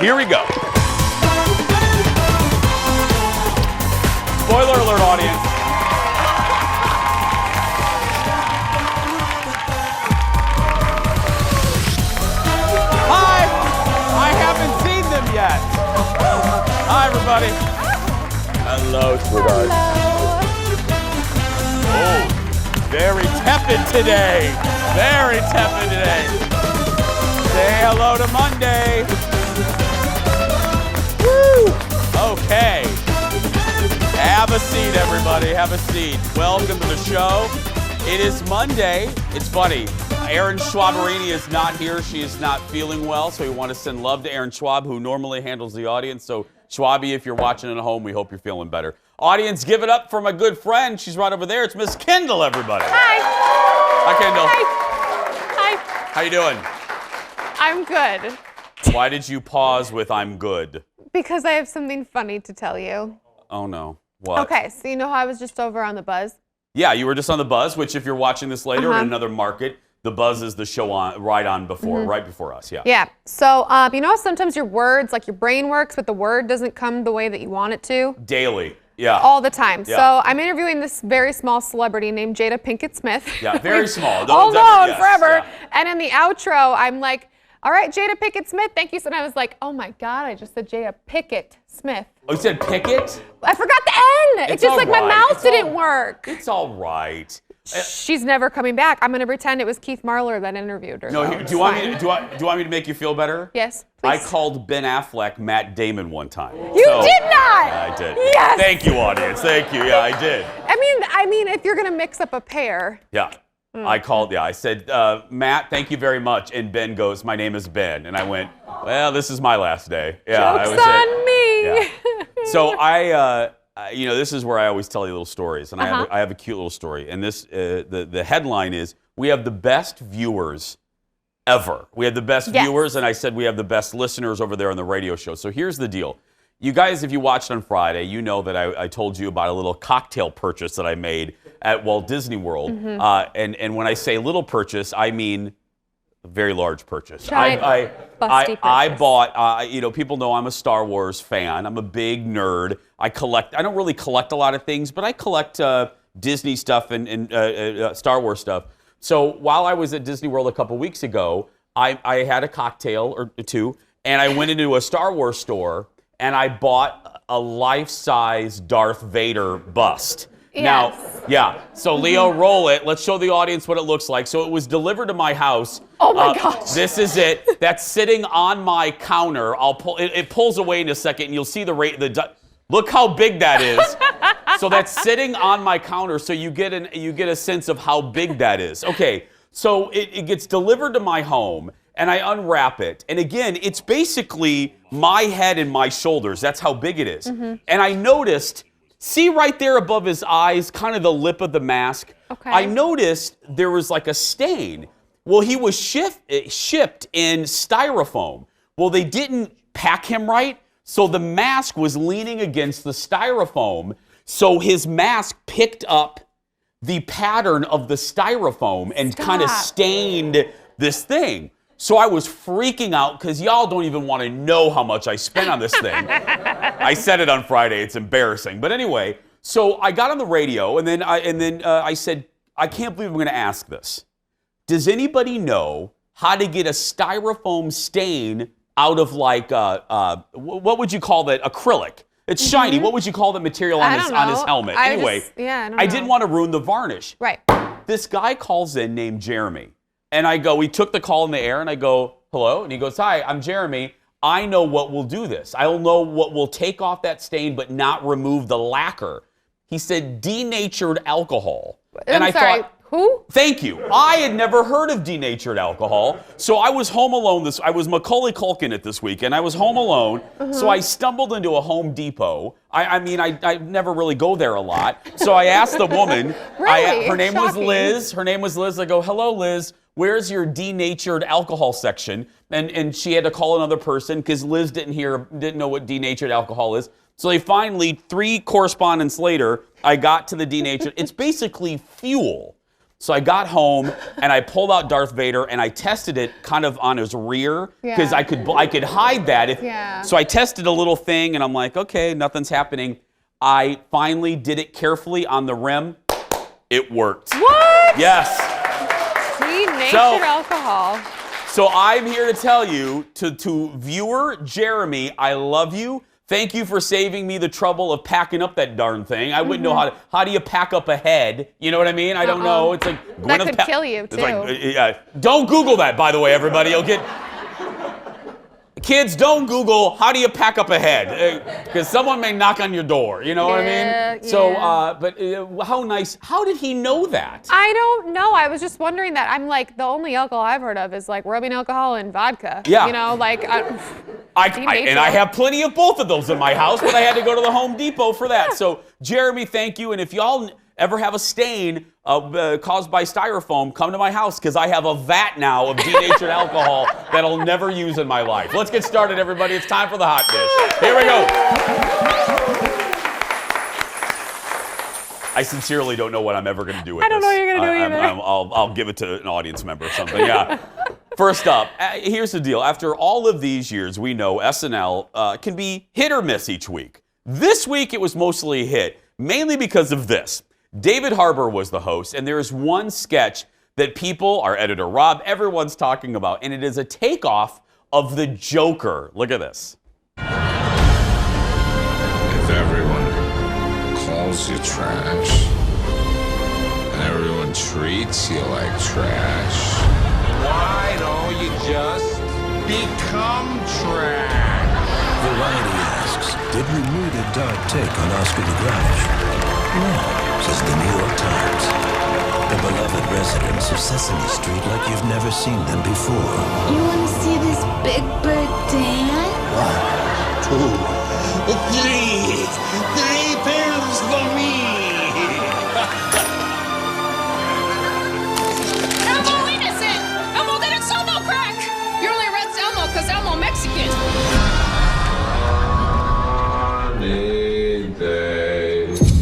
Here we go. Spoiler alert, audience. Hi! I haven't seen them yet. Hi, everybody. Hello, sweetheart. Oh, very tepid today. Very tepid today. Say hello to Monday. Woo! Okay. Have a seat, everybody. Have a seat. Welcome to the show. It is Monday. It's funny. Erin Schwaberini is not here. She is not feeling well, so we want to send love to Erin Schwab, who normally handles the audience. So, Schwabi, if you're watching at home, we hope you're feeling better. Audience, give it up for my good friend. She's right over there. It's Miss Kendall, everybody. Hi. Hi, Kendall. Hi. How you doing? I'm good. Why did you pause with "I'm good"? Because I have something funny to tell you. Oh, no. What? Okay, so you know how I was just over on The Buzz? Yeah, you were just on The Buzz, which if you're watching this later in another market, The Buzz is the show right before us, yeah. Yeah, so you know sometimes your words, like your brain works, but the word doesn't come the way that you want it to? Daily, yeah. All the time. Yeah. So I'm interviewing this very small celebrity named Jada Pinkett Smith. Yeah, very small. All known forever. Yeah. And in the outro, I'm like, all right, Jada Pinkett Smith, thank you. So I was like, oh my God, I just said Jada Pinkett Smith. Oh, you said Pickett? I forgot the N. It's just like my mouth didn't work. It's all right. She's never coming back. I'm going to pretend it was Keith Marler that interviewed her. No, so do you want me to make you feel better? Yes, I please. called Ben Affleck Matt Damon one time. You did not! Yeah, I did. Yes! Thank you, audience. Thank you. Yeah, I did. I mean, if you're going to mix up a pair. Yeah. I said, Matt, thank you very much. And Ben goes, my name is Ben. And I went, well, this is my last day. Yeah, Joke's on me. Yeah. So this is where I always tell you little stories. And I have a cute little story. And this, the headline is, we have the best viewers ever. We have the best viewers. And I said, we have the best listeners over there on the radio show. So here's the deal. You guys, if you watched on Friday, you know that I told you about a little cocktail purchase that I made at Walt Disney World. And when I say little purchase, I mean a very large purchase. I bought, people know I'm a Star Wars fan. I'm a big nerd. I don't really collect a lot of things, but I collect Disney stuff and Star Wars stuff. So while I was at Disney World a couple weeks ago, I had a cocktail or two, and I went into a Star Wars store, and I bought a life-size Darth Vader bust. Yes. Now, yeah, so Leo, roll it. Let's show the audience what it looks like. So it was delivered to my house. Oh my gosh. This is it. That's sitting on my counter. It pulls away in a second, and you'll see look how big that is. So that's sitting on my counter, so you get a sense of how big that is. Okay, so it gets delivered to my home, and I unwrap it. And again, it's basically my head and my shoulders. That's how big it is. And I noticed, see right there above his eyes, kind of the lip of the mask? Okay. I noticed there was like a stain. Well, he was shipped in styrofoam. Well, they didn't pack him right, so the mask was leaning against the styrofoam, so his mask picked up the pattern of the styrofoam and kind of stained this thing. So I was freaking out because y'all don't even want to know how much I spent on this thing. I said it on Friday. It's embarrassing. But anyway, so I got on the radio, and then I said, I can't believe I'm going to ask this. Does anybody know how to get a styrofoam stain out of like, what would you call that? Acrylic. It's shiny. What would you call the material on his helmet? I didn't know. want to ruin the varnish. Right. This guy calls in named Jeremy. And we took the call in the air, and I go, hello? And he goes, hi, I'm Jeremy. I know what will do this. I'll know what will take off that stain but not remove the lacquer. He said denatured alcohol. And I thought, who? Thank you. I had never heard of denatured alcohol. So I was home alone. I was Macaulay Culkin at this weekend. I was home alone. So I stumbled into a Home Depot. I never really go there a lot. So I asked the woman. Really? Her name was Shocking. Liz. I go, hello, Liz. Where's your denatured alcohol section? And she had to call another person because Liz didn't know what denatured alcohol is. So they finally, 3 correspondents later, I got to the denatured. It's basically fuel. So I got home and I pulled out Darth Vader and I tested it kind of on his rear because I could hide that. So I tested a little thing and I'm like, okay, nothing's happening. I finally did it carefully on the rim. It worked. What? Yes. See, natured alcohol. So I'm here to tell you, to viewer Jeremy, I love you. Thank you for saving me the trouble of packing up that darn thing. I wouldn't know how do you pack up a head? You know what I mean? I don't know. It's like that could kill you too. Don't Google that, by the way, everybody. You'll get kids. Don't Google how do you pack up a head because someone may knock on your door. You know what I mean? So, but how nice? How did he know that? I don't know. I was just wondering that. I'm like, the only alcohol I've heard of is like rubbing alcohol and vodka. Yeah. You know, like. I have plenty of both of those in my house, but I had to go to the Home Depot for that. So, Jeremy, thank you. And if y'all ever have a stain caused by styrofoam, come to my house because I have a vat now of denatured alcohol that I'll never use in my life. Let's get started, everybody. It's time for the hot dish. Here we go. I sincerely don't know what I'm ever going to do with this. I don't know what you're going to do either. I'll give it to an audience member or something. Yeah. First up, here's the deal. After all of these years, we know SNL can be hit or miss each week. This week, it was mostly a hit, mainly because of this. David Harbour was the host, and there is one sketch that people, our editor Rob, everyone's talking about, and it is a takeoff of the Joker. Look at this. If everyone calls you trash, and everyone treats you like trash, why don't you just become trash? Variety asks, did we need a dark take on Oscar the Grouch? No, says the New York Times. The beloved residents of Sesame Street like you've never seen them before. You want to see this big bird dance? 1, 2, 3. 3 pills for me. Elmo innocent! Elmo didn't sell no crack! You only arrest Elmo because Elmo Mexican.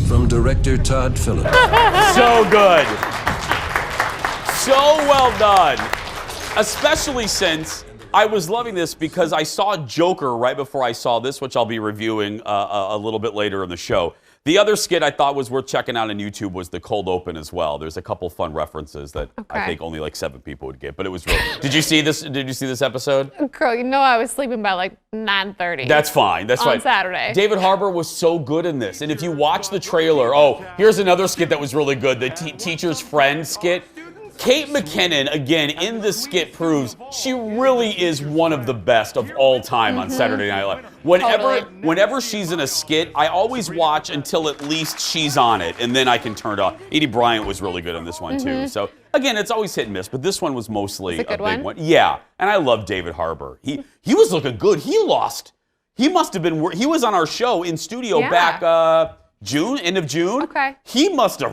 From director Todd Phillips. So good. So well done. Especially since I was loving this because I saw Joker right before I saw this, which I'll be reviewing a little bit later in the show. The other skit I thought was worth checking out on YouTube was the cold open as well. There's a couple fun references that I think only like 7 people would get, but it was real. Did you see this? Did you see this episode? Girl, you know I was sleeping by like 9:30. That's fine. That's fine. On Saturday. David Harbour was so good in this, and if you watch the trailer, here's another skit that was really good. The teacher's friend skit. Kate McKinnon, again, in this skit proves she really is one of the best of all time on Saturday Night Live. Whenever she's in a skit, I always watch until at least she's on it, and then I can turn it off. Edie Bryant was really good on this one, too. So, again, it's always hit and miss, but this one was mostly a big one. Yeah, and I love David Harbour. He was looking good. He must have been, he was on our show in studio back end of June. Okay. He must have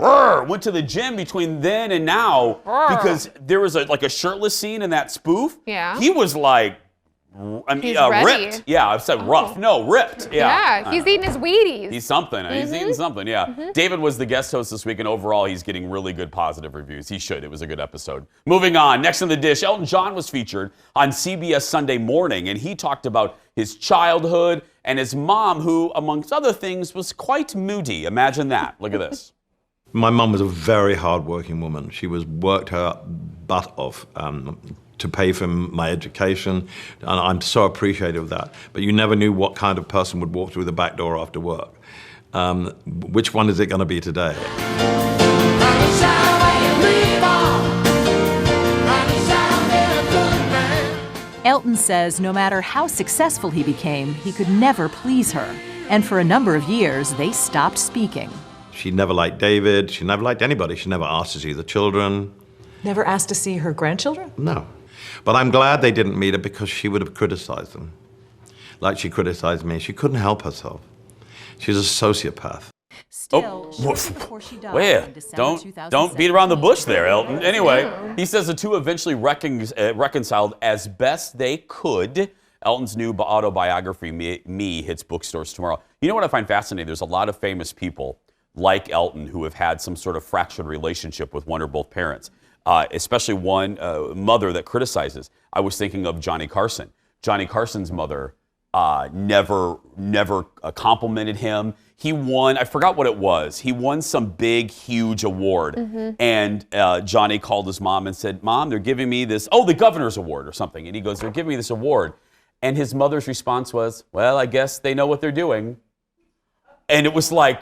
went to the gym between then and now because there was a shirtless scene in that spoof. Yeah. He was like, ripped. Yeah, I said rough. No, ripped. Yeah, he's eating his Wheaties. He's something. He's eating something, yeah. David was the guest host this week, and overall, he's getting really good positive reviews. He should. It was a good episode. Moving on. Next on the dish, Elton John was featured on CBS Sunday Morning, and he talked about his childhood and his mom, who, amongst other things, was quite moody. Imagine that. Look at this. My mum was a very hard-working woman. She worked her butt off to pay for my education, and I'm so appreciative of that. But you never knew what kind of person would walk through the back door after work. Which one is it going to be today? Elton says no matter how successful he became, he could never please her. And for a number of years, they stopped speaking. She never liked David. She never liked anybody. She never asked to see the children. Never asked to see her grandchildren? No. But I'm glad they didn't meet her because she would have criticized them. Like she criticized me. She couldn't help herself. She's a sociopath. Still, before she died in December don't 2007, beat around the bush there, Elton. Anyway, he says the two eventually reconciled as best they could. Elton's new autobiography, Me, hits bookstores tomorrow. You know what I find fascinating? There's a lot of famous people like Elton who have had some sort of fractured relationship with one or both parents, especially one mother that criticizes. I was thinking of Johnny Carson. Johnny Carson's mother never complimented him. He won, I forgot what it was. He won some big, huge award. And Johnny called his mom and said, Mom, they're giving me this, the governor's award or something. And he goes, they're giving me this award. And his mother's response was, well, I guess they know what they're doing. And it was like,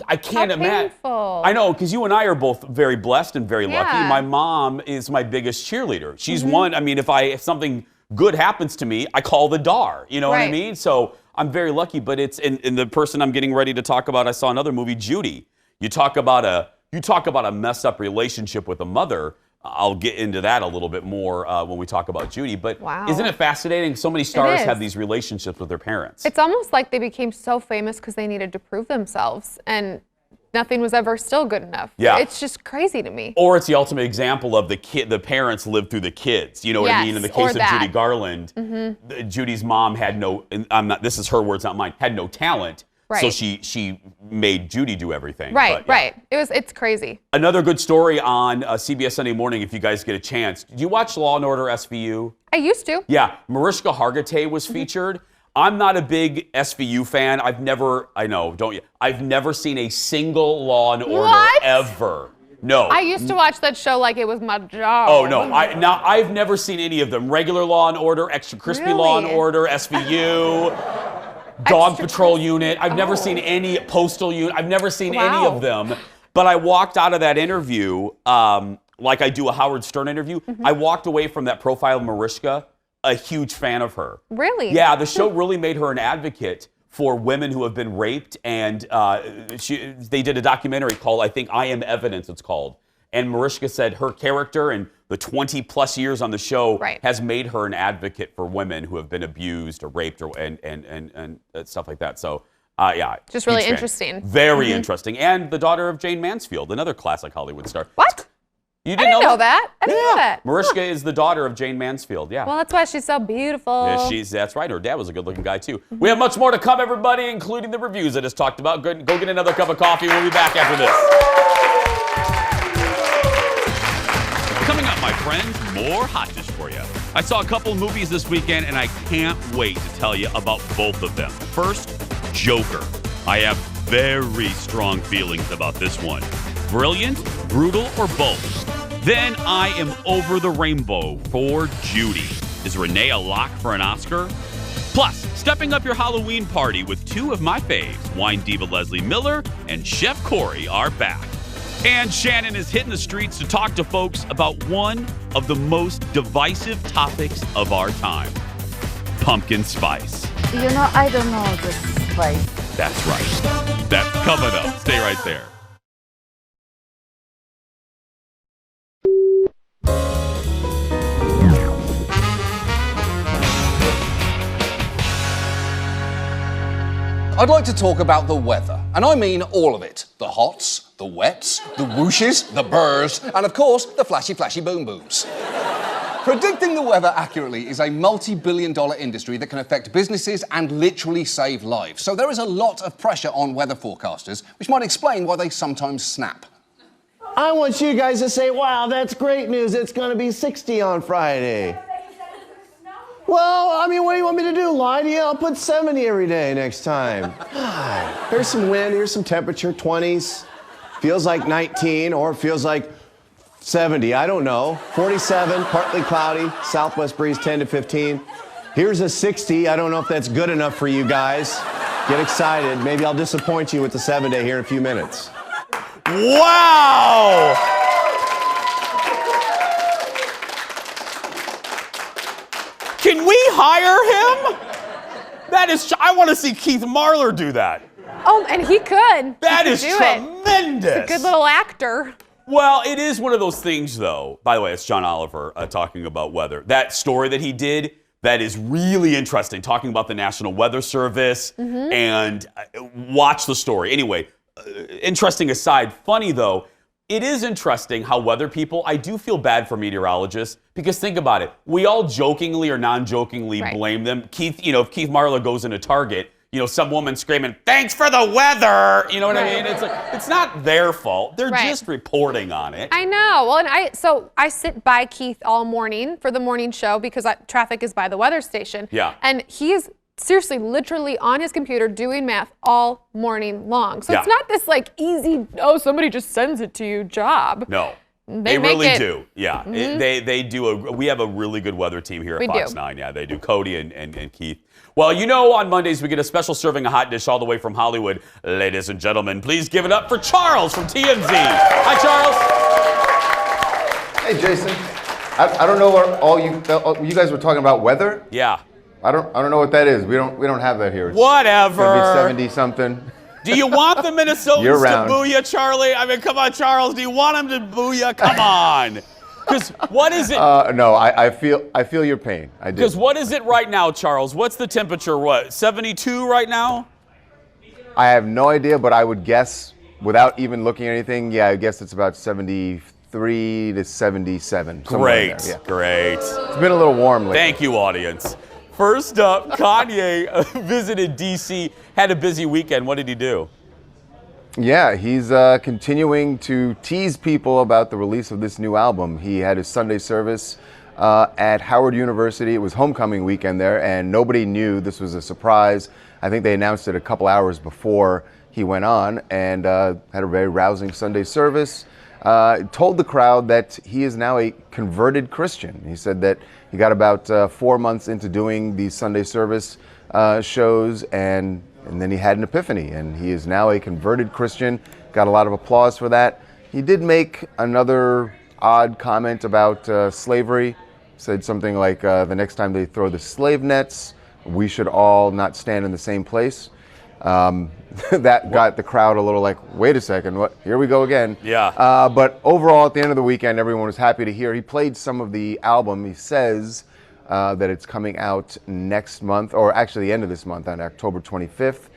I can't imagine. I know, because you and I are both very blessed and very lucky. My mom is my biggest cheerleader. She's one, I mean, if something good happens to me, I call the Dar. You know what I mean? So I'm very lucky, but it's in the person I'm getting ready to talk about. I saw another movie, Judy. You talk about a messed up relationship with a mother. I'll get into that a little bit more when we talk about Judy. But isn't it fascinating? So many stars have these relationships with their parents. It's almost like they became so famous because they needed to prove themselves, and nothing was ever still good enough. Yeah. It's just crazy to me. Or it's the ultimate example of the parents live through the kids. You know what I mean? In the case of Judy Garland, Judy's mom had no, this is her words, not mine, had no talent. So she made Judy do everything. Right. It's crazy. Another good story on CBS Sunday Morning, if you guys get a chance. Did you watch Law & Order SVU? I used to. Yeah. Mariska Hargitay was featured. I'm not a big SVU fan. I've never seen a single Law & Order ever. No. I used to watch that show like it was my job. Oh, no. I've never seen any of them. Regular Law & Order, Extra Crispy Law & Order, SVU. Dog Patrol Unit. I've never seen any Postal Unit. I've never seen any of them. But I walked out of that interview, like I do a Howard Stern interview. I walked away from that profile of Mariska a huge fan of her. Really? Yeah, the show really made her an advocate for women who have been raped. And they did a documentary called, I think, I Am Evidence, it's called. And Mariska said her character and the 20-plus years on the show has made her an advocate for women who have been abused or raped and stuff like that. So, just really interesting. Very interesting. And the daughter of Jane Mansfield, another classic Hollywood star. What? You didn't know that? I didn't know that. Mariska is the daughter of Jane Mansfield. Yeah. Well, that's why she's so beautiful. Yeah, that's right. Her dad was a good-looking guy too. We have much more to come, everybody, including the reviews I just talked about. Go get another cup of coffee. We'll be back after this. Coming up, my friends, more hot dish for you. I saw a couple of movies this weekend, and I can't wait to tell you about both of them. First, Joker. I have very strong feelings about this one. Brilliant, brutal, or both? Then I am over the rainbow for Judy. Is Renee a lock for an Oscar? Plus, stepping up your Halloween party with two of my faves, wine diva Leslie Miller and Chef Corey, are back. And Shannon is hitting the streets to talk to folks about one of the most divisive topics of our time, pumpkin spice. You know, I don't know the spice. That's right. That's coming up. Stay right there. I'd like to talk about the weather, and I mean all of it. The hots, the wets, the whooshes, the burrs, and of course, the flashy, flashy boom booms. Predicting the weather accurately is a multi-billion-dollar industry that can affect businesses and literally save lives. So there is a lot of pressure on weather forecasters, which might explain why they sometimes snap. I want you guys to say, wow, that's great news. It's going to be 60 on Friday. Well, I mean, what do you want me to do? Lie to you? I'll put 70 every day next time. Here's some wind, here's some temperature, 20s. Feels like 19, or it feels like 70, I don't know. 47, partly cloudy, southwest breeze 10 to 15. Here's a 60, I don't know if that's good enough for you guys. Get excited, maybe I'll disappoint you with the 7-day here in a few minutes. Wow! Can we hire him? That is, I want to see Keith Marler do that. Oh, and he could. That is tremendous. He's a good little actor. Well, it is one of those things, though. By the way, it's John Oliver talking about weather. That story that he did, that is really interesting, talking about the National Weather Service, and watch the story. Anyway, interesting aside. Funny, though, it is interesting how weather people, I do feel bad for meteorologists, because think about it. We all jokingly or non-jokingly blame them. Keith, if Keith Marler goes into Target, some woman screaming, "Thanks for the weather." You know what I mean? It's like, it's not their fault. They're just reporting on it. I know. Well, and I sit by Keith all morning for the morning show because traffic is by the weather station. Yeah. And he is seriously, literally on his computer doing math all morning long. So it's not this like easy, somebody just sends it to you job. No. They really do. Yeah. They do. We have a really good weather team here at Fox 9. Yeah, they do. Cody and Keith. Well, on Mondays we get a special serving of hot dish all the way from Hollywood. Ladies and gentlemen, please give it up for Charles from TMZ. Hi, Charles. Hey, Jason. I don't know what you guys were talking about weather. Yeah. I don't know what that is. We don't have that here. Whatever. It's gonna be 70 something. Do you want the Minnesotans round. to boo you, Charlie? I mean, come on, Charles. Do you want them to boo you? Come on. Because what is it? No, I feel your pain. I do. Because what is it right now, Charles? What's the temperature? What, 72 right now? I have no idea, but I would guess, without even looking at anything, I guess it's about 73 to 77. Great, there, great. It's been a little warm lately. Thank you, audience. First up, Kanye visited D.C., had a busy weekend. What did he do? Yeah, he's continuing to tease people about the release of this new album. He had his Sunday service at Howard University. It was homecoming weekend there, and nobody knew this was a surprise. I think they announced it a couple hours before he went on, and had a very rousing Sunday service. Told the crowd that he is now a converted Christian. He said that he got about 4 months into doing these Sunday service shows, and then he had an epiphany, and he is now a converted Christian. Got a lot of applause for that. He did make another odd comment about slavery. Said something like, the next time they throw the slave nets, we should all not stand in the same place. That got the crowd a little like, wait a second, what? Here we go again. Yeah. But overall, at the end of the weekend, everyone was happy to hear. He played some of the album. He says that it's coming out next month, or actually the end of this month on October 25th.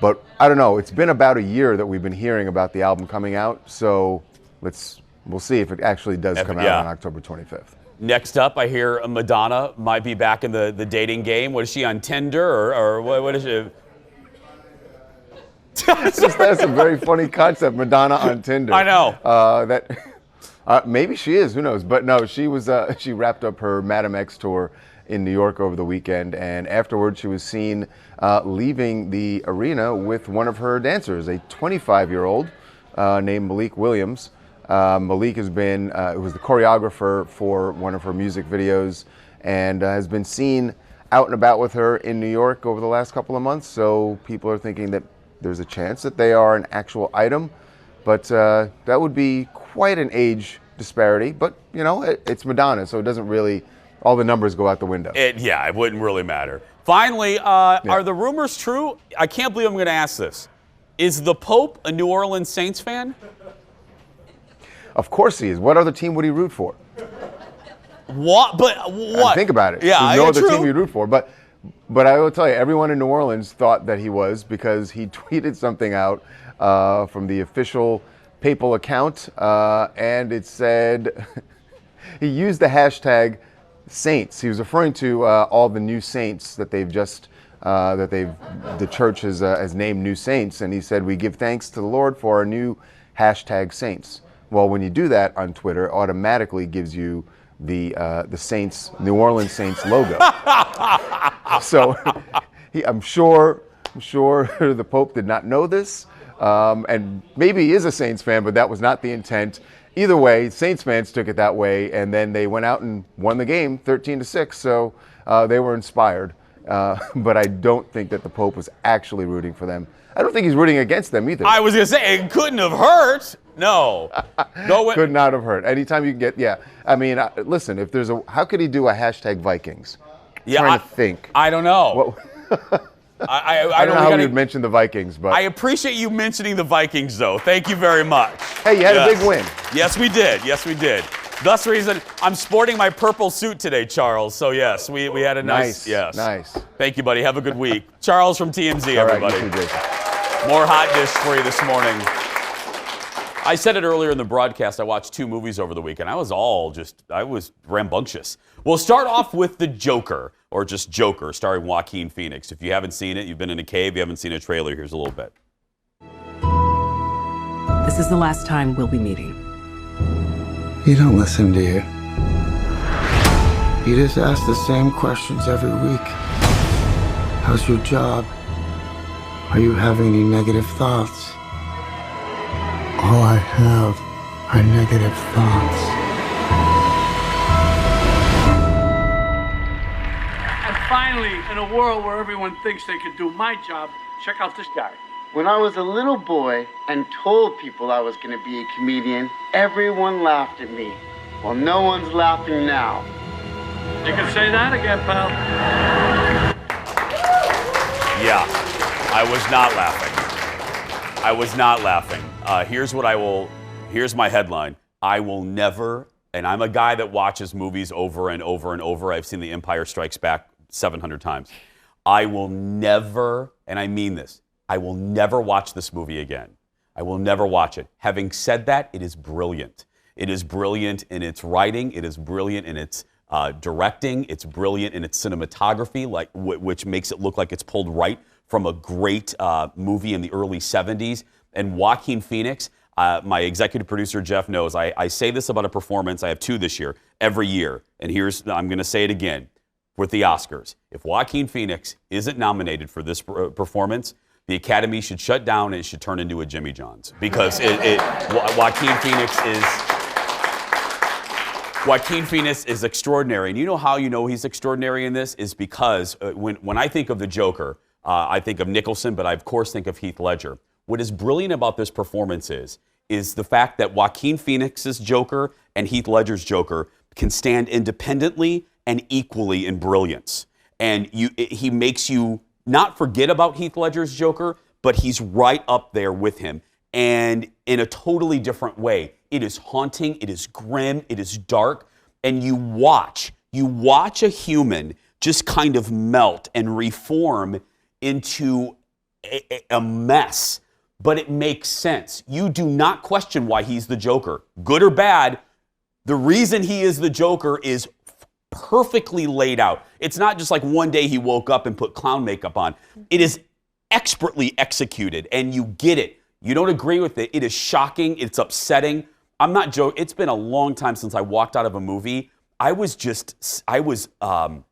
But I don't know. It's been about a year that we've been hearing about the album coming out. So we'll see if it actually does come out on October 25th. Next up, I hear Madonna might be back in the dating game. What is she on Tinder or what is she? That's a very funny concept, Madonna on Tinder. I know. Maybe she is, who knows? But no, she wrapped up her Madam X tour in New York over the weekend, and afterwards she was seen leaving the arena with one of her dancers, a 25-year-old named Malik Williams. Malik has been, was the choreographer for one of her music videos, and has been seen out and about with her in New York over the last couple of months, so people are thinking that there's a chance that they are an actual item, but that would be quite an age disparity. But, it's Madonna, so it doesn't really, all the numbers go out the window. It wouldn't really matter. Finally, are the rumors true? I can't believe I'm going to ask this. Is the Pope a New Orleans Saints fan? Of course he is. What other team would he root for? What? But what? Think about it. Yeah, there's no other team he'd root for. But I will tell you, everyone in New Orleans thought that he was, because he tweeted something out from the official papal account, and it said he used the hashtag Saints. He was referring to all the new saints that they've just the church has named new saints, and he said, "We give thanks to the Lord for our new hashtag Saints." Well, when you do that on Twitter, it automatically gives you the Saints, New Orleans Saints logo. So I'm sure the Pope did not know this, and maybe he is a Saints fan, but that was not the intent. Either way, Saints fans took it that way, and then they went out and won the game 13-6. So they were inspired, but I don't think that the Pope was actually rooting for them. I don't think he's rooting against them either. I was going to say, it couldn't have hurt. No. Could not have hurt. Anytime you can get, I mean, listen, if there's how could he do a hashtag Vikings? Yeah, trying to think. I don't know. I don't know how you'd mention the Vikings, but I appreciate you mentioning the Vikings, though. Thank you very much. Hey, you had a big win. Yes, we did. Yes, we did. Thus reason, I'm sporting my purple suit today, Charles. So yes, we had a nice. Nice. Thank you, buddy. Have a good week. Charles from TMZ, everybody. All right, you too, Jason. More hot dish for you this morning. I said it earlier in the broadcast. I watched 2 movies over the weekend. I was rambunctious. We'll start off with The Joker, or just Joker, starring Joaquin Phoenix. If you haven't seen it, you've been in a cave, you haven't seen a trailer, here's a little bit. This is the last time we'll be meeting. You don't listen, do you? You just ask the same questions every week. How's your job? Are you having any negative thoughts? All I have are negative thoughts. And finally, in a world where everyone thinks they can do my job, check out this guy. When I was a little boy and told people I was going to be a comedian, everyone laughed at me. Well, no one's laughing now. You can say that again, pal. Yeah, I was not laughing. I was not laughing. Here's my headline. I will never, and I'm a guy that watches movies over and over and over. I've seen The Empire Strikes Back 700 times. I will never, and I mean this, I will never watch this movie again. I will never watch it. Having said that, it is brilliant. It is brilliant in its writing. It is brilliant in its directing. It's brilliant in its cinematography, which makes it look like it's pulled right from a great movie in the early 70s. And Joaquin Phoenix, my executive producer Jeff knows, I say this about a performance, I have 2 this year, every year. And I'm going to say it again with the Oscars. If Joaquin Phoenix isn't nominated for this performance, the Academy should shut down and it should turn into a Jimmy John's. Because Joaquin Phoenix is extraordinary. And you know how you know he's extraordinary in this? Is because when I think of the Joker, I think of Nicholson, but I of course think of Heath Ledger. What is brilliant about this performance is the fact that Joaquin Phoenix's Joker and Heath Ledger's Joker can stand independently and equally in brilliance. And he makes you not forget about Heath Ledger's Joker, but he's right up there with him. And in a totally different way. It is haunting, it is grim, it is dark, and you watch a human just kind of melt and reform into a mess, but it makes sense. You do not question why he's the Joker, good or bad. The reason he is the Joker is perfectly laid out. It's not just like one day he woke up and put clown makeup on. It is expertly executed, and you get it. You don't agree with it. It is shocking. It's upsetting. I'm not joking. It's been a long time since I walked out of a movie. I was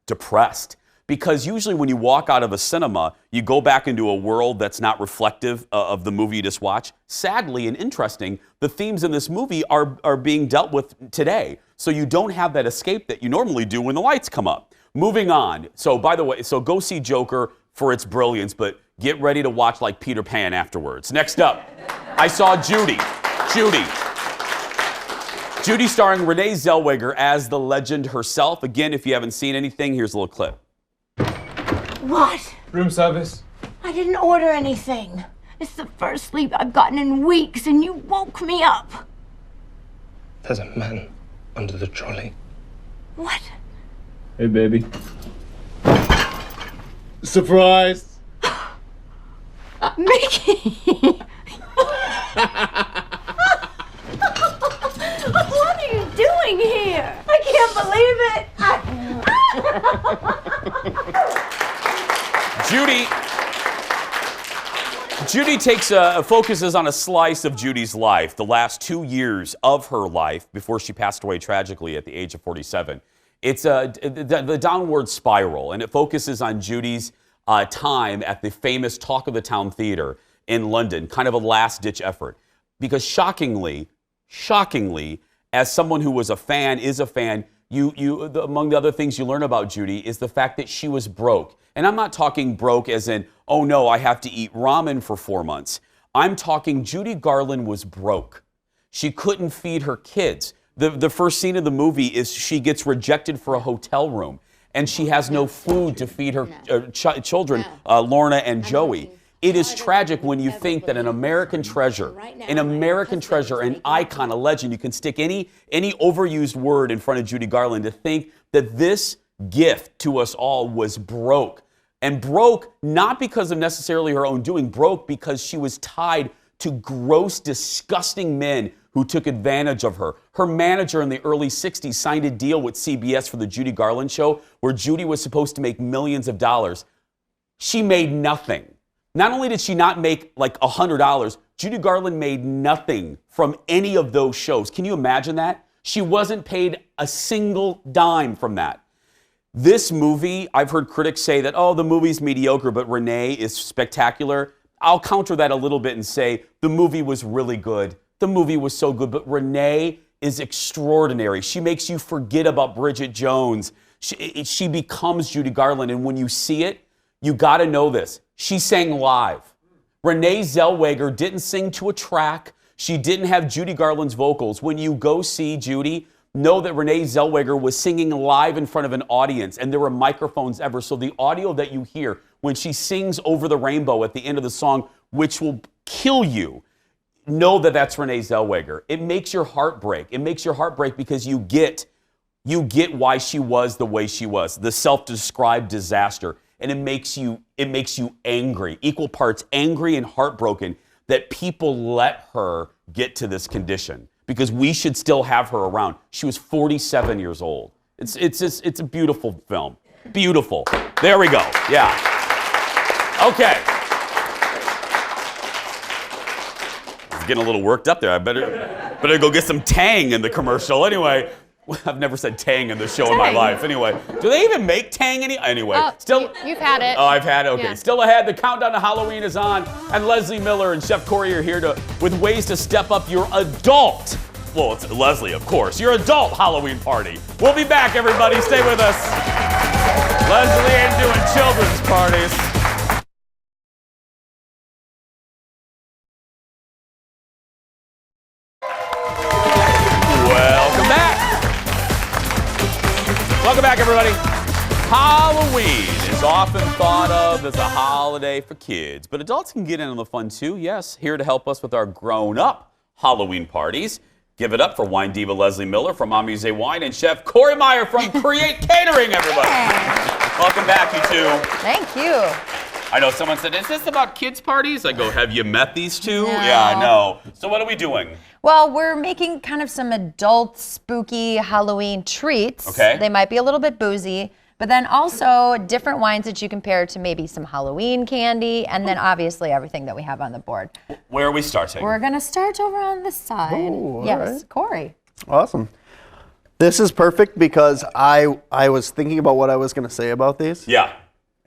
depressed, because usually when you walk out of a cinema, you go back into a world that's not reflective of the movie you just watched. Sadly and interesting, the themes in this movie are being dealt with today. So you don't have that escape that you normally do when the lights come up. Moving on. So by the way, go see Joker for its brilliance, but get ready to watch like Peter Pan afterwards. Next up, I saw Judy. Judy starring Renee Zellweger as the legend herself. Again, if you haven't seen anything, here's a little clip. What? Room service. I didn't order anything. It's the first sleep I've gotten in weeks, and you woke me up. There's a man under the trolley. What? Hey, baby. Surprise! Mickey! What are you doing here? I can't believe it! Judy focuses on a slice of Judy's life, the last 2 years of her life before she passed away tragically at the age of 47. It's the downward spiral, and it focuses on Judy's time at the famous Talk of the Town Theater in London, kind of a last-ditch effort. Because shockingly, as someone who was a fan, among the other things you learn about Judy is the fact that she was broke. And I'm not talking broke as in, oh no, I have to eat ramen for 4 months. I'm talking Judy Garland was broke. She couldn't feed her kids. The first scene of the movie is she gets rejected for a hotel room, and she has no food to feed her children, Lorna and Joey. It is tragic when you think that an American treasure, an icon, a legend, you can stick any overused word in front of Judy Garland, to think that this gift to us all was broke. And broke not because of necessarily her own doing, broke because she was tied to gross, disgusting men who took advantage of her. Her manager in the early 60s signed a deal with CBS for the Judy Garland show where Judy was supposed to make millions of dollars. She made nothing. Not only did she not make like $100, Judy Garland made nothing from any of those shows. Can you imagine that? She wasn't paid a single dime from that. This movie, I've heard critics say that, oh, the movie's mediocre, but Renee is spectacular. I'll counter that a little bit and say the movie was really good. The movie was so good, but Renee is extraordinary. She makes you forget about Bridget Jones. She becomes Judy Garland, and when you see it, you got to know this. She sang live. Renee Zellweger didn't sing to a track. She didn't have Judy Garland's vocals. When you go see Judy, know that Renee Zellweger was singing live in front of an audience, and there were microphones ever. So the audio that you hear when she sings Over the Rainbow at the end of the song, which will kill you, know that that's Renee Zellweger. It makes your heart break. It makes your heart break because you get why she was the way she was, the self-described disaster. And it makes you angry, equal parts angry and heartbroken that people let her get to this condition because we should still have her around. She was 47 years old. It's a beautiful film. Beautiful. There we go. Yeah. Okay. Getting a little worked up there. I better go get some Tang in the commercial. Anyway, I've never said Tang in the show in my life. Anyway, do they even make Tang anyway? Still, you've had it. Oh, I've had it. Okay, Yeah. Still ahead. The countdown to Halloween is on, and Leslie Miller and Chef Corey are here with ways to step up your adult. Well, it's Leslie, of course. Your adult Halloween party. We'll be back, everybody. Stay with us. Leslie ain't doing children's parties. Welcome back, everybody. Halloween is often thought of as a holiday for kids, but adults can get in on the fun too. Yes, here to help us with our grown-up Halloween parties. Give it up for wine diva Leslie Miller from Amuse Wine and Chef Corey Meyer from Create Catering, everybody. Welcome back, you two. Thank you. I know someone said, is this about kids' parties? I go, have you met these two? No. Yeah, I know. So what are we doing? Well, we're making kind of some adult spooky Halloween treats. Okay. They might be a little bit boozy, but then also different wines that you can pair to maybe some Halloween candy, and then obviously everything that we have on the board. Where are we starting? We're gonna start over on this side. Ooh, yes, right. Corey. Awesome. This is perfect because I was thinking about what I was going to say about these. Yeah.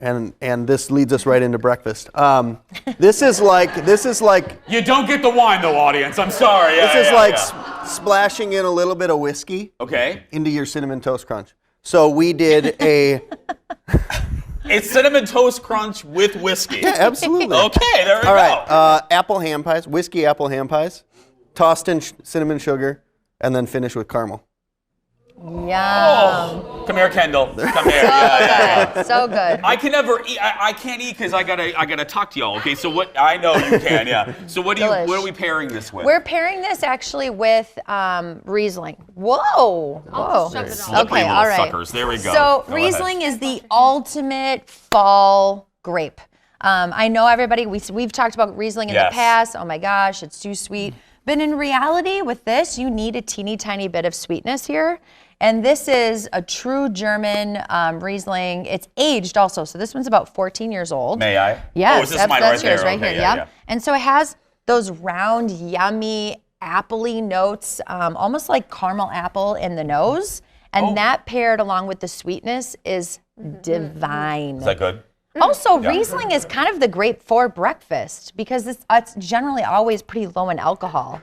And this leads us right into breakfast. This is like You don't get the wine though, audience. I'm sorry. this is like splashing in a little bit of whiskey. Okay. Into your Cinnamon Toast Crunch. So we did a It's Cinnamon Toast Crunch with whiskey. Yeah, absolutely. Okay, there we go. All right, apple ham pies, whiskey apple ham pies, tossed in cinnamon sugar, and then finish with caramel. Yum. Oh, come here, Kendall. Come here. So good. So good. I can never eat. I can't eat because I gotta talk to y'all. Okay, so what? I know you can. Yeah. So what are we pairing this with? We're pairing this actually with Riesling. Whoa. Whoa. Slippery little all right. suckers. There we go. So Go Riesling is the ultimate fall grape. I know everybody. We've talked about Riesling in the past. Oh my gosh, it's too sweet. But in reality, with this, you need a teeny tiny bit of sweetness here. And this is a true German Riesling. It's aged also. So this one's about 14 years old. May I? Yes, oh, is this mine that's right yours there? right Okay, here. yeah. And so it has those round, yummy, appley notes, almost like caramel apple in the nose. And that paired along with the sweetness is divine. Is that good? Also, Riesling is kind of the grape for breakfast because it's generally always pretty low in alcohol.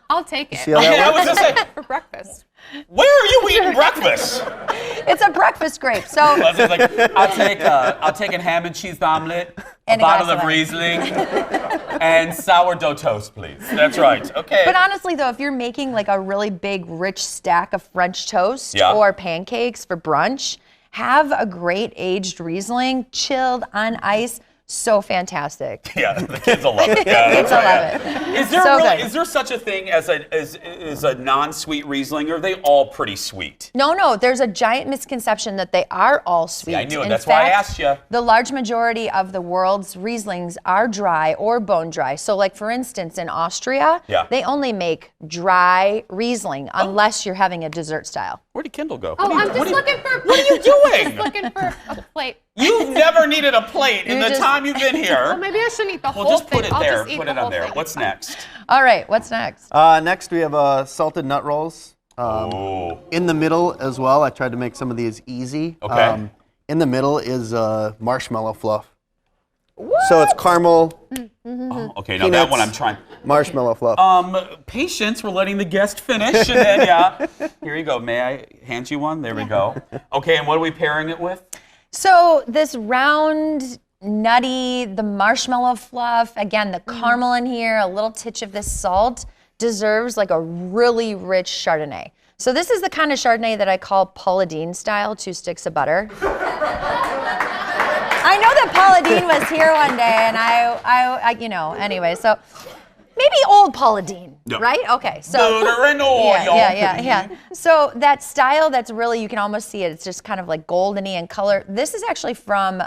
I'll take it. See how that I was gonna say, for breakfast. where are you eating breakfast? It's a breakfast grape. So Leslie's like, I'll take a ham and cheese omelet, And a a bottle glass of of Riesling, and sourdough toast, please. That's right. Okay. But honestly, though, if you're making like a really big, rich stack of French toast Yeah. or pancakes for brunch, have a great aged Riesling chilled on ice. So fantastic. Yeah, the kids will love it. Yeah, Kids will love it. Is there So really, good. is there such a thing as a non-sweet Riesling, or are they all pretty sweet? No, there's a giant misconception that they are all sweet. I knew it. In That's why I fact, asked you. The large majority of the world's Rieslings are dry or bone dry. So like for instance, in Austria, they only make dry Riesling unless you're having a dessert style. Where did Kendall go? Oh, I'm just looking for. What are you doing? Just looking for a plate. You've never needed a plate in the time you've been here. Well, maybe I shouldn't eat the Well, whole just thing. put it I'll there. just eat Put the it whole on there. thing. What's next? All right, what's next? Next, we have salted nut rolls. In the middle as well, I tried to make some of these easy. Okay. In the middle is marshmallow fluff. So it's caramel. Oh, okay, now that one I'm trying. Marshmallow fluff. Patience, we're letting the guest finish. And then, yeah. Here you go. May I hand you one? There we go. Okay, and what are we pairing it with? So this round, nutty, the marshmallow fluff, again, the caramel in here, a little titch of this salt, deserves like a really rich Chardonnay. So this is the kind of Chardonnay that I call Paula Deen style, 2 sticks of butter. I know that Paula Deen was here one day, and I anyway, so maybe old Paula Deen, right? Okay, so butter and oil. yeah. So that style, that's really, you can almost see it. It's just kind of like goldeny in color. This is actually from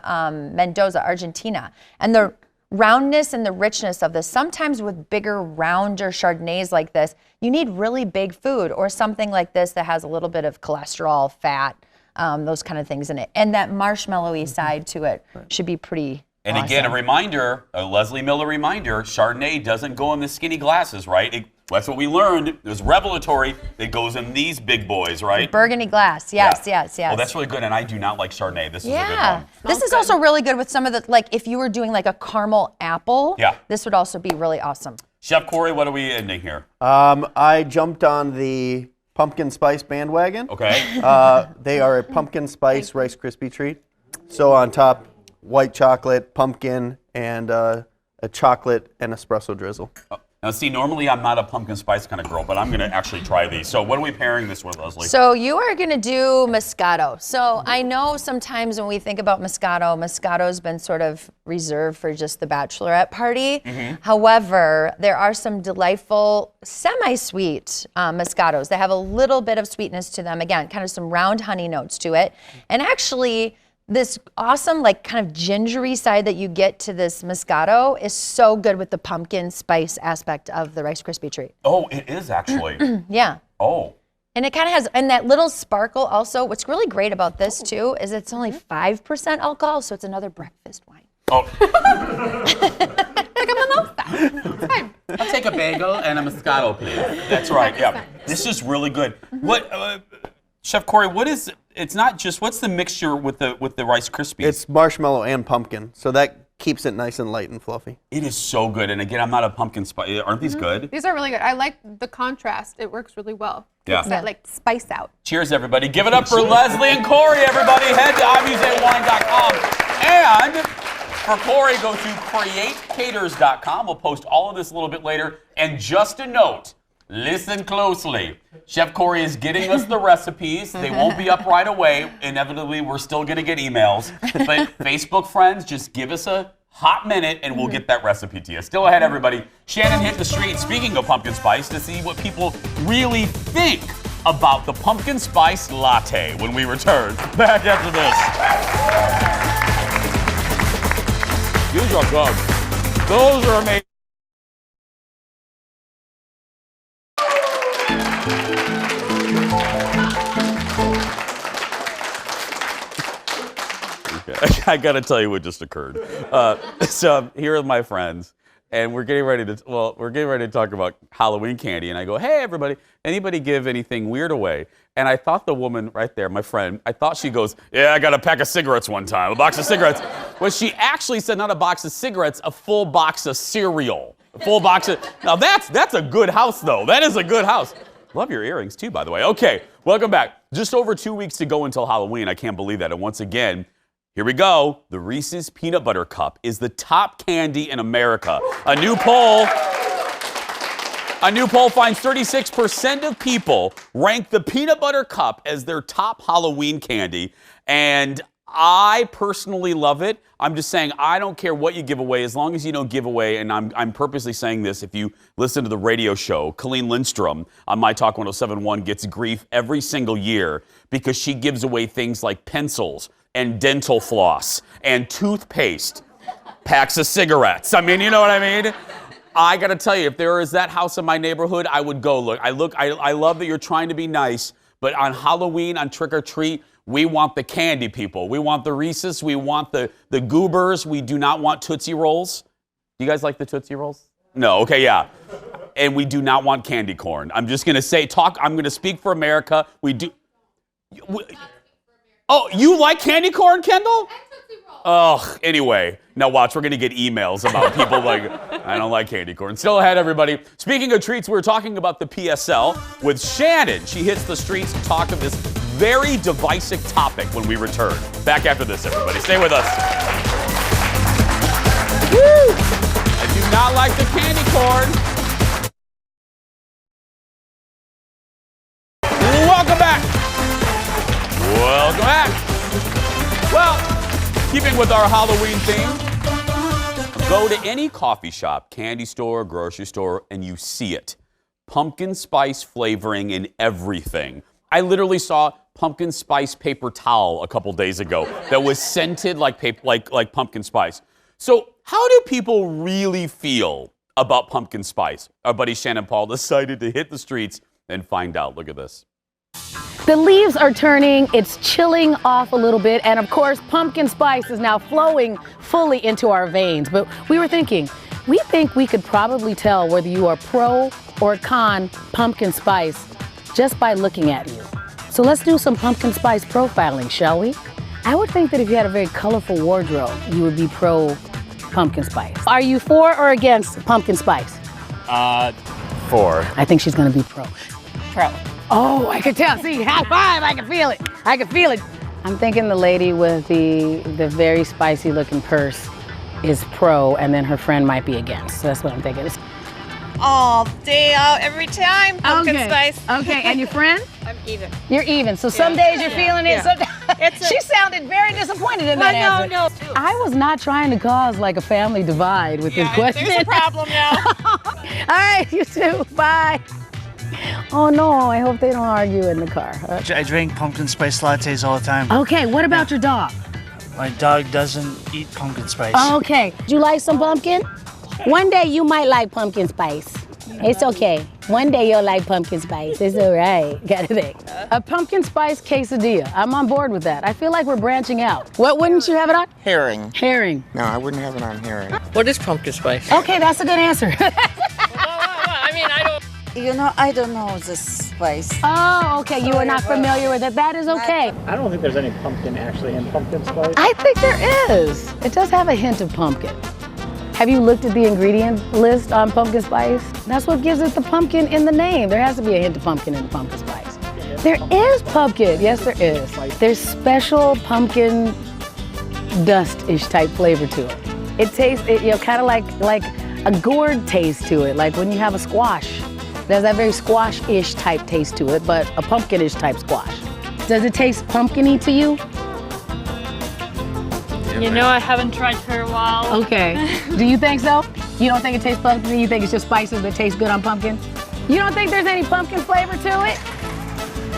Mendoza, Argentina, and the roundness and the richness of this. Sometimes with bigger, rounder Chardonnays like this, you need really big food, or something like this that has a little bit of cholesterol, fat, those kind of things in it. And that marshmallowy side to it should be pretty And again, a reminder, a Leslie Miller reminder, Chardonnay doesn't go in the skinny glasses, right? That's what we learned. It was revelatory. It goes in these big boys, right? Burgundy glass, yes. Oh, that's really good, and I do not like Chardonnay. This is a good one. This is also really good with some of the, like if you were doing like a caramel apple, this would also be really awesome. Chef Corey, what are we ending here? I jumped on the pumpkin spice bandwagon. Okay. They are a pumpkin spice Rice Krispie treat. So on top, white chocolate, pumpkin, and a chocolate and espresso drizzle. Now, see, normally I'm not a pumpkin spice kind of girl, but I'm going to actually try these. So what are we pairing this with, Leslie? So you are going to do Moscato. So I know sometimes when we think about Moscato's been sort of reserved for just the bachelorette party. However, there are some delightful semi-sweet Moscatos that have a little bit of sweetness to them. Again, kind of some round honey notes to it. And actually, this awesome, like kind of gingery side that you get to this Moscato is so good with the pumpkin spice aspect of the Rice Krispie treat. Oh, it is actually. Yeah. Oh. And it kind of has, and that little sparkle also, what's really great about this too is it's only 5% alcohol, so it's another breakfast wine. Oh. Like a mimosa. It's fine. I'll take a bagel and a Moscato, please. That's right, yeah. This is really good. What, Chef Corey, what is, it's not just, what's the mixture with the Rice Krispies? It's marshmallow and pumpkin, so that keeps it nice and light and fluffy. It is so good, and again, I'm not a pumpkin spice. Aren't these good? These are really good. I like the contrast. It works really well. Yeah. Keeps that like spice out. Cheers, everybody. Give it up for Leslie and Corey, everybody. Head to imusewine.com. And for Corey, go to createcaters.com. We'll post all of this a little bit later. And just a note, listen closely. Chef Corey is getting us the recipes. They won't be up right away. Inevitably, we're still going to get emails. But Facebook friends, just give us a hot minute and we'll get that recipe to you. Still ahead, everybody. Shannon hit the street, speaking of pumpkin spice, to see what people really think about the pumpkin spice latte when we return. Back after this. These are good. Those are amazing. I gotta tell you what just occurred. So here are my friends, and we're getting ready to talk about Halloween candy. And I go, hey everybody, anybody give anything weird away? And I thought the woman right there, my friend, I thought she goes, yeah, I got a pack of cigarettes one time, a box of cigarettes. Well, she actually said not a box of cigarettes, a full box of cereal. A full box of, now that's a good house though. That is a good house. Love your earrings too, by the way. Okay, welcome back. Just over 2 weeks to go until Halloween. I can't believe that. And once again, here we go. The Reese's Peanut Butter Cup is the top candy in America. A new poll finds 36% of people rank the Peanut Butter Cup as their top Halloween candy. And I personally love it. I'm just saying I don't care what you give away as long as you don't give away, and I'm purposely saying this. If you listen to the radio show, Colleen Lindstrom on My Talk 107.1 gets grief every single year because she gives away things like pencils and dental floss and toothpaste, packs of cigarettes. I mean, you know what I mean? I got to tell you, if there is that house in my neighborhood, I would go look. I love that you're trying to be nice, but on Halloween, on Trick or Treat, we want the candy people. We want the Reese's. We want the Goobers. We do not want Tootsie Rolls. Do you guys like the Tootsie Rolls? No, okay, yeah. And we do not want candy corn. I'm just going to say, I'm going to speak for America. We do. Oh, you like candy corn, Kendall? Ugh, anyway. Now watch, we're going to get emails about people like, I don't like candy corn. Still ahead, everybody. Speaking of treats, we're talking about the PSL with Shannon. She hits the streets to talk of this very divisive topic when we return. Back after this, everybody. Stay with us. Woo! I do not like the candy corn. Welcome back. Welcome back. Well, keeping with our Halloween theme, go to any coffee shop, candy store, grocery store, and you see it. Pumpkin spice flavoring in everything. I literally saw pumpkin spice paper towel a couple days ago that was scented like pumpkin spice. So how do people really feel about pumpkin spice? Our buddy Shannon Paul decided to hit the streets and find out. Look at this. The leaves are turning, it's chilling off a little bit, and of course, pumpkin spice is now flowing fully into our veins. But we were thinking, we think we could probably tell whether you are pro or con pumpkin spice just by looking at you. So let's do some pumpkin spice profiling, shall we? I would think that if you had a very colorful wardrobe, you would be pro pumpkin spice. Are you for or against pumpkin spice? For. I think she's gonna be pro. Pro. Oh, I could tell. See, high five. I can feel it. I can feel it. I'm thinking the lady with the very spicy looking purse is pro, and then her friend might be against. So that's what I'm thinking. All day out, every time. Pumpkin spice. Okay, and your friend? I'm even. You're even. So some days you're feeling it. Yeah. She sounded very disappointed in that answer. No. I was not trying to cause like a family divide with this question. There's a problem now. All right, you too. Bye. Oh no, I hope they don't argue in the car. I drink pumpkin spice lattes all the time. Okay, what about your dog? My dog doesn't eat pumpkin spice. Okay. Do you like some pumpkin? One day you might like pumpkin spice. It's okay. One day you'll like pumpkin spice. It's all right. Got to think. A pumpkin spice quesadilla. I'm on board with that. I feel like we're branching out. What wouldn't you have it on? Herring. Herring. No, I wouldn't have it on herring. What is pumpkin spice? Okay, that's a good answer. I mean, I don't. You know, I don't know the spice. Oh, okay. You are not familiar with it. That is okay. I don't think there's any pumpkin actually in pumpkin spice. I think there is. It does have a hint of pumpkin. Have you looked at the ingredient list on pumpkin spice? That's what gives it the pumpkin in the name. There has to be a hint of pumpkin in the pumpkin spice. There is pumpkin. Yes, there is. There's special pumpkin dust-ish type flavor to it. It tastes, kind of like a gourd taste to it, like when you have a squash. There's that very squash-ish type taste to it, but a pumpkin-ish type squash. Does it taste pumpkin-y to you? You know, I haven't tried for a while. Okay. Do you think so? You don't think it tastes pumpkin? You think it's just spices that taste good on pumpkin? You don't think there's any pumpkin flavor to it?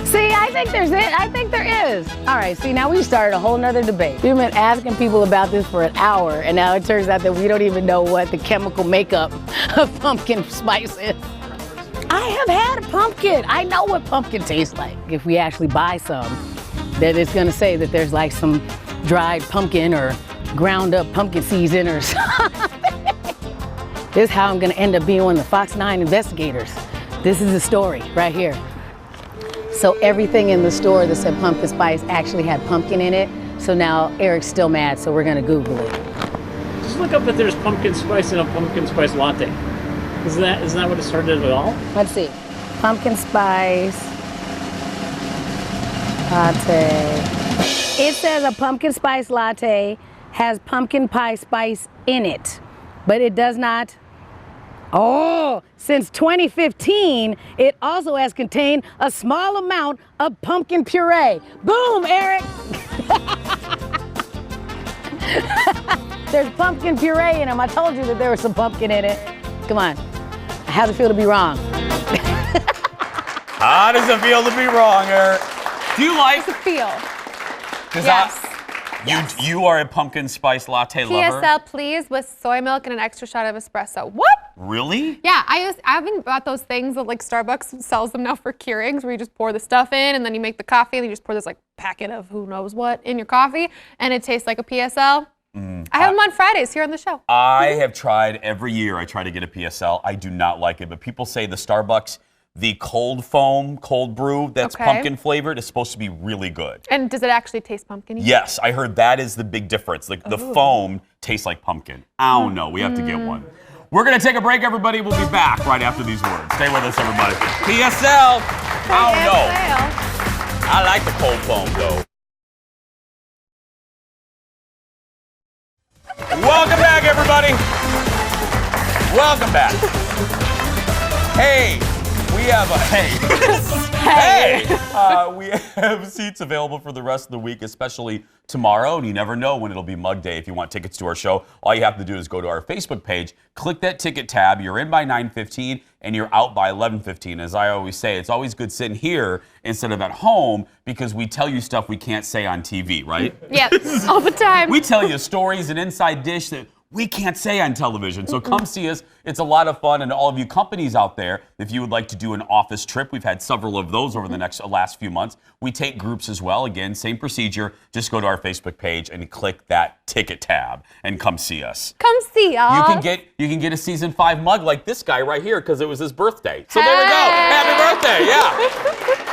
See, I think there's it. I think there is. All right, see, now we started a whole nother debate. We've been asking people about this for an hour, and now it turns out that we don't even know what the chemical makeup of pumpkin spice is. I have had a pumpkin. I know what pumpkin tastes like. If we actually buy some, then it's gonna say that there's like some dried pumpkin or ground up pumpkin seeds in or something. This is how I'm gonna end up being one of the Fox 9 investigators. This is the story right here. So everything in the store that said pumpkin spice actually had pumpkin in it. So now Eric's still mad, so we're gonna Google it. Just look up if there's pumpkin spice in a pumpkin spice latte. Isn't that what it started at all? Let's see. Pumpkin spice latte. It says a pumpkin spice latte has pumpkin pie spice in it, but it does not. Oh, since 2015, it also has contained a small amount of pumpkin puree. Boom, Eric. There's pumpkin puree in them. I told you that there was some pumpkin in it. Come on. How's it feel to be wrong? How does it feel to be wrong, Eric? Do you like? How does it feel? Yes. You are a pumpkin spice latte lover. PSL, please, with soy milk and an extra shot of espresso. What? Really? Yeah, I haven't bought those things that like Starbucks sells them now for Keurings, where you just pour the stuff in and then you make the coffee and you just pour this like packet of who knows what in your coffee and it tastes like a PSL. I have them on Fridays here on the show. I have tried every year. I try to get a PSL. I do not like it, but people say the Starbucks, the cold foam, cold brew that's pumpkin flavored is supposed to be really good. And does it actually taste pumpkin-y? Yes, I heard that is the big difference. Like the foam tastes like pumpkin. I don't know. We have to get one. We're going to take a break, everybody. We'll be back right after these words. Stay with us, everybody. PSL. I don't know. I like the cold foam, though. Welcome back, everybody. Welcome back. Hey, we have a we have seats available for the rest of the week, especially tomorrow. And you never know when it'll be Mug Day. If you want tickets to our show, all you have to do is go to our Facebook page, click that ticket tab. You're in by 9:15 and you're out by 11:15. As I always say, it's always good sitting here instead of at home because we tell you stuff we can't say on TV, right? Yes, all the time. We tell you stories and inside dish that we can't say on television. So come see us. It's a lot of fun. And all of you companies out there, if you would like to do an office trip, we've had several of those over the last few months. We take groups as well. Again, same procedure. Just go to our Facebook page and click that ticket tab and come see us. Come see us. You can get a season 5 mug like this guy right here because it was his birthday. So there we go. Happy birthday. Yeah.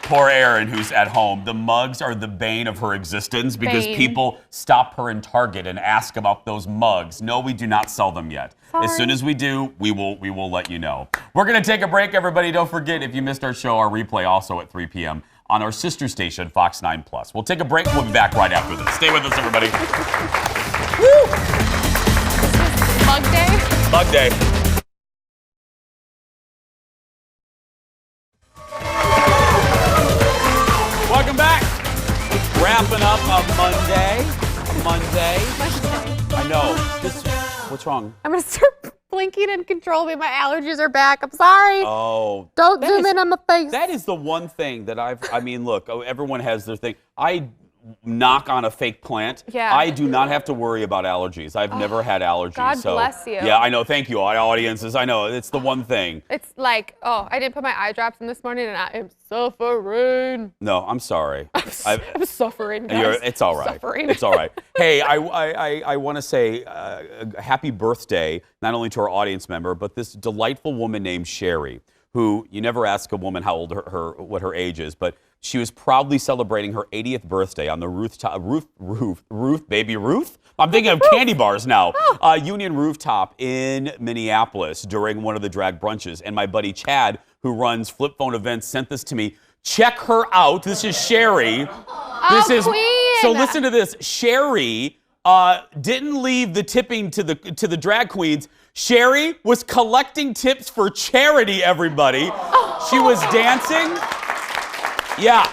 Poor Erin, who's at home. The mugs are the bane of her existence because people stop her in Target and ask about those mugs. No, we do not sell them yet. Sorry. As soon as we do, we will let you know. We're going to take a break, everybody. Don't forget, if you missed our show, our replay also at 3 p.m. on our sister station, Fox 9+. We'll take a break. We'll be back right after this. Stay with us, everybody. Woo! Mug Day? Mug Day. Welcome back. Wrapping up a Monday. I know. What's wrong? I'm going to start blinking and control me. My allergies are back. I'm sorry. Oh. Don't zoom in on my face. That is the one thing that look, everyone has their thing. I knock on a fake plant. Yeah. I do not have to worry about allergies. I've never had allergies. God bless you. Yeah, I know. Thank you, audiences. I know. It's the one thing. It's like, I didn't put my eye drops in this morning and I am suffering. No, I'm sorry. I'm suffering, guys. It's all right. Suffering. It's all right. Hey, I want to say happy birthday, not only to our audience member, but this delightful woman named Sherry, who you never ask a woman how old what her age is, but she was proudly celebrating her 80th birthday on the baby Ruth? I'm thinking of candy bars now. Union Rooftop in Minneapolis during one of the drag brunches. And my buddy Chad, who runs Flip Phone Events, sent this to me. Check her out. This is Sherry. Queen. So listen to this. Sherry didn't leave the tipping to the drag queens. Sherry was collecting tips for charity, everybody. She was dancing. Yeah.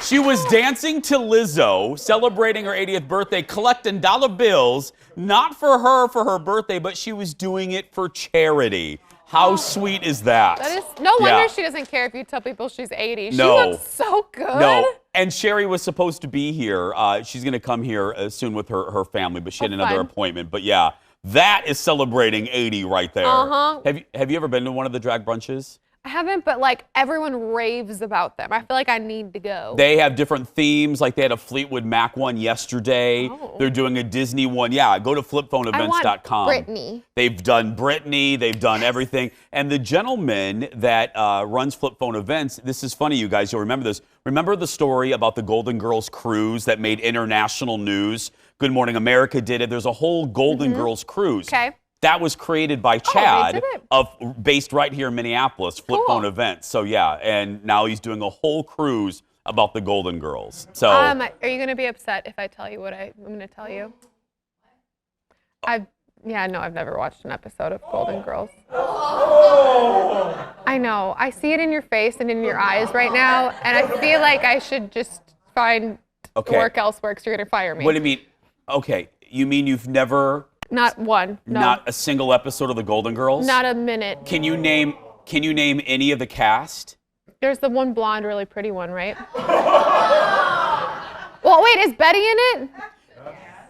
She was dancing to Lizzo, celebrating her 80th birthday, collecting dollar bills, not for her birthday, but she was doing it for charity. How sweet is that? That is no wonder she doesn't care if you tell people she's 80. She looks so good. No. And Sherry was supposed to be here. She's going to come here soon with her family, but she had another appointment. But yeah, that is celebrating 80 right there. Uh-huh. Have you ever been to one of the drag brunches? I haven't, but like everyone raves about them. I feel like I need to go. They have different themes. Like they had a Fleetwood Mac one yesterday. Oh. They're doing a Disney one. Yeah, go to flipphoneevents.com. Britney. They've done Britney. They've done everything. And the gentleman that runs Flip Phone Events, this is funny, you guys. You'll remember this. Remember the story about the Golden Girls cruise that made international news? Good Morning America did it. There's a whole Golden Girls cruise. Okay. That was created by Chad, based right here in Minneapolis, Flip Phone Events. So yeah, and now he's doing a whole cruise about the Golden Girls. So are you going to be upset if I tell you what I'm going to tell you? I've never watched an episode of Golden Girls. I know. I see it in your face and in your eyes right now, and I feel like I should just find Okay. work elsewhere because you're going to fire me. What do you mean? Okay, you mean you've never, Not one. No. not a single episode of The Golden Girls? Not a minute. Can you name any of the cast? There's the one blonde, really pretty one, right? Well, wait, is Betty in it?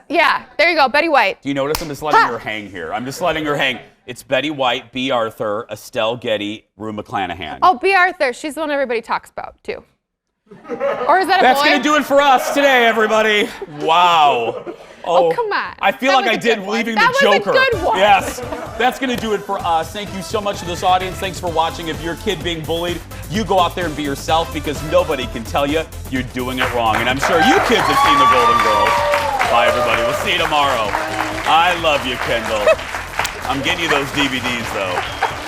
Yeah, there you go, Betty White. Do you notice I'm just letting her hang here? I'm just letting her hang. It's Betty White, B. Arthur, Estelle Getty, Rue McClanahan. Oh, B. Arthur. She's the one everybody talks about, too. Or is that a That's boy? going to do it for us today, everybody. Wow. Oh, come on. I feel That like was I a did good one. leaving That the was a Joker. good one. Yes. That's going to do it for us. Thank you so much to this audience. Thanks for watching. If you're a kid being bullied, you go out there and be yourself because nobody can tell you you're doing it wrong. And I'm sure you kids have seen The Golden Girls. Bye, everybody. We'll see you tomorrow. I love you, Kendall. I'm getting you those DVDs, though.